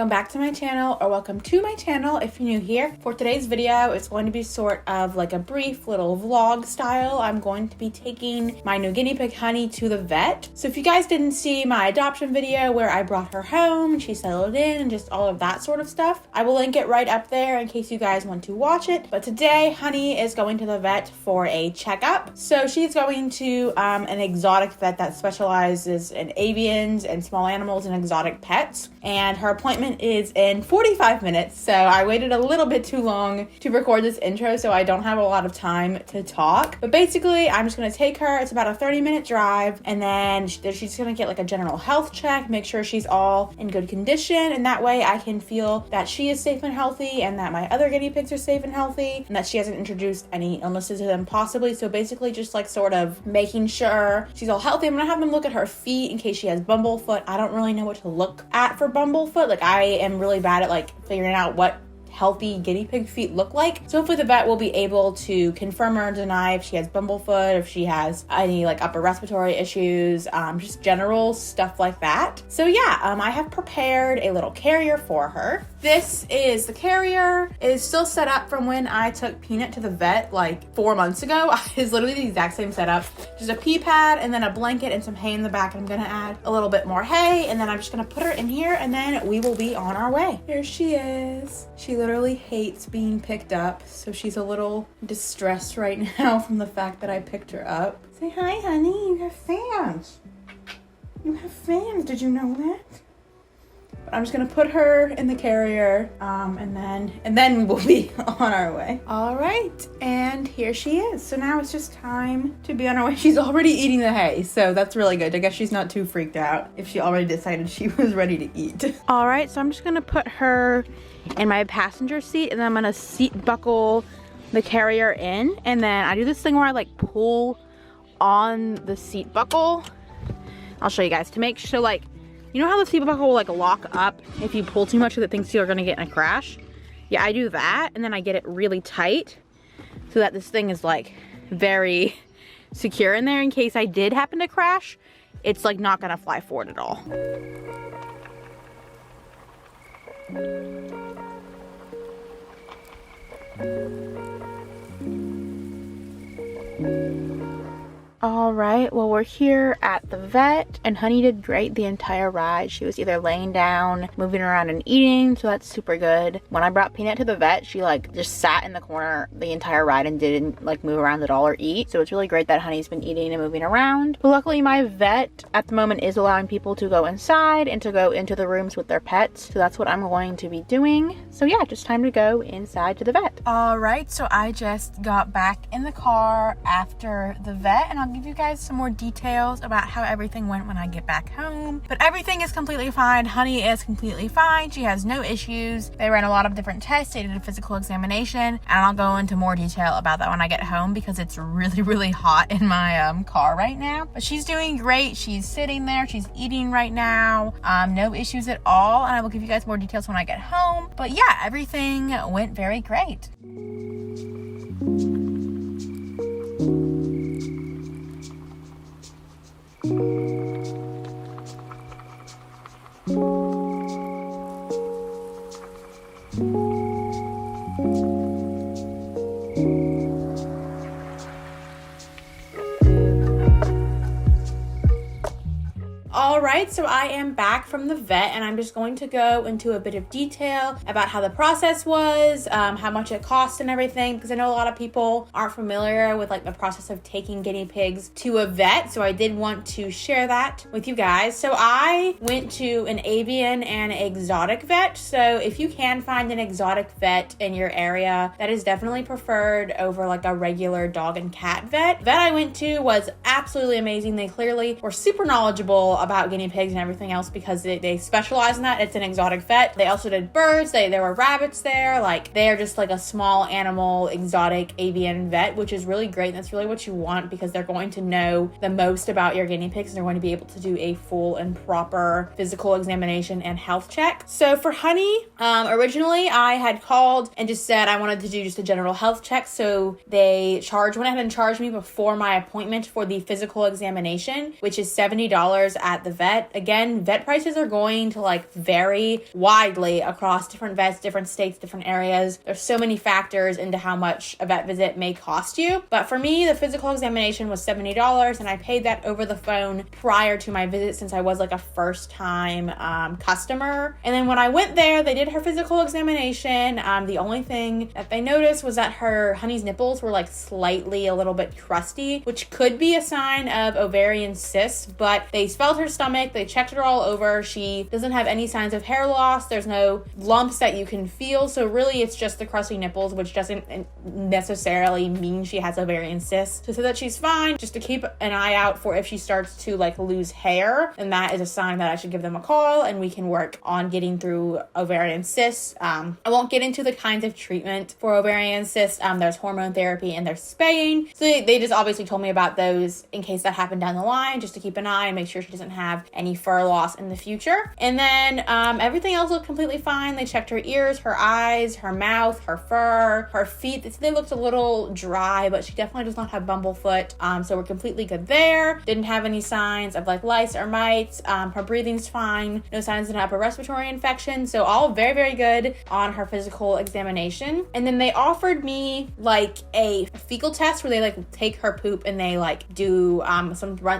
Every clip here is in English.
welcome back to my channel, or welcome to my channel if you're new here. For today's video, it's going to be sort of like a brief little vlog style. I'm going to be taking my new guinea pig Honey to the vet. So if you guys didn't see my adoption video where I brought her home and she settled in and just all of that sort of stuff, I will link it right up there in case you guys want to watch it. But today, Honey is going to the vet for a checkup. So she's going to an exotic vet that specializes in avians and small animals and exotic pets. And her appointment is in 45 minutes, so I waited a little bit too long to record this intro, so I don't have a lot of time to talk. But basically, I'm just going to take her. It's about a 30-minute drive, and then she's going to get like a general health check, make sure she's all in good condition, and that way I can feel that she is safe and healthy and that my other guinea pigs are safe and healthy and that she hasn't introduced any illnesses to them possibly. So basically just like sort of making sure she's all healthy. I'm going to have them look at her feet in case she has bumblefoot. I don't really know what to look at for bumblefoot. Like, I am really bad at like figuring out what healthy guinea pig feet look like. So hopefully the vet will be able to confirm or deny if she has bumblefoot, if she has any like upper respiratory issues, just general stuff like that. So yeah, I have prepared a little carrier for her. The carrier is still set up from when I took Peanut to the vet like 4 months ago. It's literally the exact same setup. Just a pee pad and then a blanket and some hay in the back. I'm gonna add a little bit more hay and then I'm just gonna put her in here and then we will be on our way. Here she is. She literally hates being picked up, so she's a little distressed right now from the fact that I picked her up. Say hi, honey. You have fans. You have fans. Did you know that? But I'm just gonna put her in the carrier, and then we will be on our way. All right, and here she is. So now it's just time to be on our way. She's already eating the hay, so that's really good. I guess she's not too freaked out if she already decided she was ready to eat. All right, so I'm just gonna put her in my passenger seat, and then I'm gonna seat buckle the carrier in, and then I do this thing where I like pull on the seat buckle. I'll show you guys to make sure, like, you know how the seat buckle will like lock up if you pull too much that it thinks you're gonna get in a crash? Yeah, I do that, and then I get it really tight so that this thing is like very secure in there in case I did happen to crash. It's like not gonna fly forward at all. All right, well, we're here at the vet and Honey did great the entire ride. She was either laying down, moving around and eating, so that's super good. When I brought Peanut to the vet, she like just sat in the corner the entire ride and didn't like move around at all or eat. So it's really great that Honey's been eating and moving around. But luckily my vet at the moment is allowing people to go inside and to go into the rooms with their pets. So that's what I'm going to be doing. So yeah, just time to go inside to the vet. All right, so I just got back in the car after the vet and I'll give you guys some more details about how everything went when I get back home. But everything is completely fine. Honey is completely fine. She has no issues. They ran a lot of different tests. They did a physical examination, and I'll go into more detail about that when I get home because it's really, really hot in my car right now. But she's doing great. She's sitting there. She's eating right now. No issues at all. And I will give you guys more details when I get home. But yeah, everything went very great. All right, so I am back from the vet and I'm just going to go into a bit of detail about how the process was, how much it cost and everything, because I know a lot of people aren't familiar with like the process of taking guinea pigs to a vet. So I did want to share that with you guys. So I went to an avian and exotic vet. So if you can find an exotic vet in your area, that is definitely preferred over like a regular dog and cat vet. The vet I went to was absolutely amazing. They clearly were super knowledgeable about guinea pigs and everything else because they specialize in that. It's an exotic vet. They also did birds. There were rabbits there. Like, they are just like a small animal exotic avian vet, which is really great. And that's really what you want because they're going to know the most about your guinea pigs and they're going to be able to do a full and proper physical examination and health check. So for Honey, originally I had called and just said I wanted to do just a general health check. So they went ahead and charged me before my appointment for the physical examination, which is $70 at the vet. vet. Again, vet prices are going to like vary widely across different vets, different states, different areas. There's so many factors into how much a vet visit may cost you. But for me, the physical examination was $70, and I paid that over the phone prior to my visit since I was like a first time customer. And then when I went there, they did her physical examination. The only thing that they noticed was that her Honey's nipples were like slightly a little bit crusty, which could be a sign of ovarian cysts, but they felt her stomach, they checked her all over. She doesn't have any signs of hair loss. There's no lumps that you can feel. So really it's just the crusty nipples, which doesn't necessarily mean she has ovarian cysts. So that she's fine, just to keep an eye out for if she starts to like lose hair, and that is a sign that I should give them a call and we can work on getting through ovarian cysts. I won't get into the kinds of treatment for ovarian cysts. There's hormone therapy and there's spaying. So they just obviously told me about those in case that happened down the line, just to keep an eye and make sure she doesn't have any fur loss in the future. And then everything else looked completely fine. They checked her ears, her eyes, her mouth, her fur, her feet. They looked a little dry, but she definitely does not have bumblefoot. So we're completely good there. Didn't have any signs of like lice or mites. Her breathing's fine. No signs of an upper respiratory infection. So all very, very good on her physical examination. And then they offered me like a fecal test where they like take her poop and they like do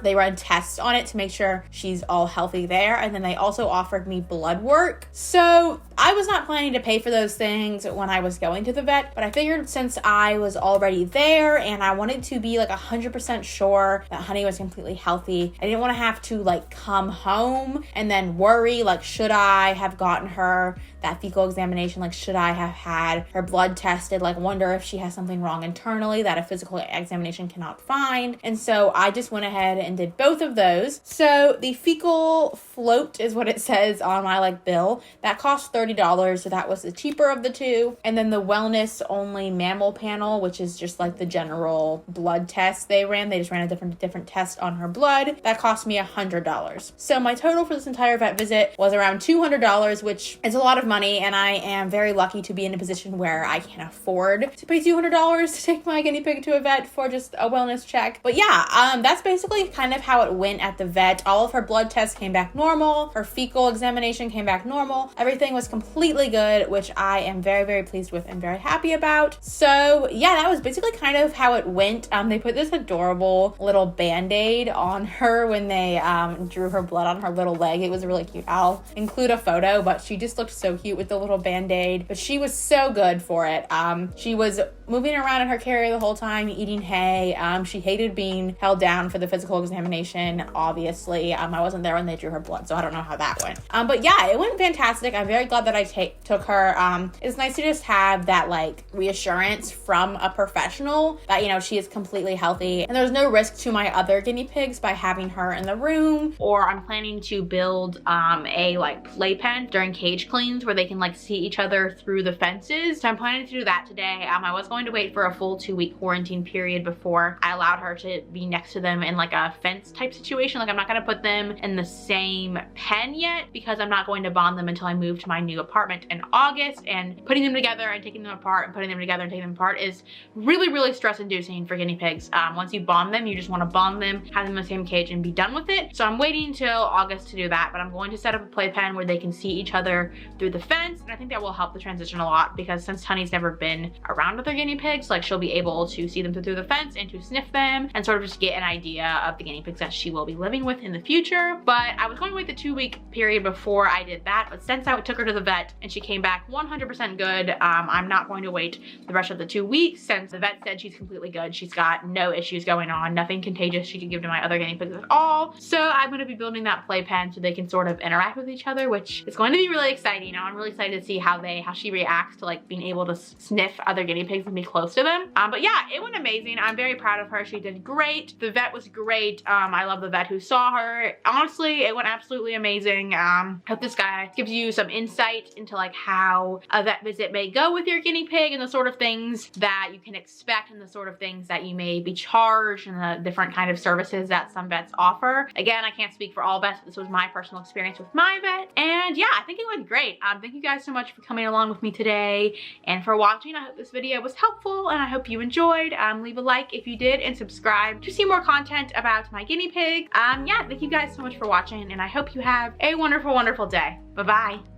they run tests on it to make sure she's all healthy there. And then they also offered me blood work. So I was not planning to pay for those things when I was going to the vet, but I figured since I was already there and I wanted to be like 100% sure that Honey was completely healthy, I didn't want to have to like come home and then worry, like, should I have gotten her that fecal examination? Like, should I have had her blood tested? Like, wonder if she has something wrong internally that a physical examination cannot find. And so I just went ahead and did both of those. So the fecal float is what it says on my like bill. That cost $30. So that was the cheaper of the two. And then the wellness only mammal panel, which is just like the general blood test they ran. They just ran a different test on her blood. That cost me $100. So my total for this entire vet visit was around $200, which is a lot of money, and I am very lucky to be in a position where I can afford to pay $200 to take my guinea pig to a vet for just a wellness check. But yeah, that's basically kind of how it went at the vet. All of her blood tests came back normal. Her fecal examination came back normal. Everything was completely good, which I am very, very pleased with and very happy about. So yeah, that was basically kind of how it went. They put this adorable little band-aid on her when they drew her blood on her little leg. It was really cute. I'll include a photo, but she just looked so cute with the little band-aid. But she was so good for it. She was moving around in her carrier the whole time, eating hay. She hated being held down for the physical examination, obviously. I wasn't there when they drew her blood, so I don't know how that went. But yeah, it went fantastic. I'm very glad that I took her. It's nice to just have that like reassurance from a professional that, you know, she is completely healthy and there's no risk to my other guinea pigs by having her in the room. Or I'm planning to build a like playpen during cage cleans where they can like see each other through the fences. So I'm planning to do that today. I was going to wait for a full 2-week quarantine period before I allowed her to be next to them in like a fence type situation. Like, I'm not going to put them in the same pen yet because I'm not going to bond them until I move to my new apartment in August, and putting them together and taking them apart and putting them together and taking them apart is really, really stress inducing for guinea pigs. Once you bond them, you just want to bond them, have them in the same cage and be done with it. So I'm waiting till August to do that, but I'm going to set up a playpen where they can see each other through the fence, and I think that will help the transition a lot because since Honey's never been around other guinea pigs, like, she'll be able to see them through the fence and to sniff them and sort of just get an idea of the guinea pigs that she will be living with in the future. But I was going to wait the 2-week period before I did that, but since I took her to the vet and she came back 100% good, I'm not going to wait the rest of the 2 weeks since the vet said she's completely good. She's got no issues going on, nothing contagious she could give to my other guinea pigs at all. So I'm going to be building that playpen so they can sort of interact with each other, which is going to be really exciting. I'm really excited to see how she reacts to like being able to sniff other guinea pigs and be close to them. But yeah, it went amazing. I'm very proud of her. She did great. The vet was great. I love the vet who saw her. Honestly, it went absolutely amazing. Hope this guy gives you some insight into like how a vet visit may go with your guinea pig and the sort of things that you can expect and the sort of things that you may be charged and the different kind of services that some vets offer. Again, I can't speak for all vets, but this was my personal experience with my vet. And yeah, I think it went great. Thank you guys so much for coming along with me today and for watching. I hope this video was helpful and I hope you enjoyed. Leave a like if you did and subscribe to see more content about my guinea pig. Yeah, thank you guys so much so much for watching, and I hope you have a wonderful, wonderful day. Bye-bye.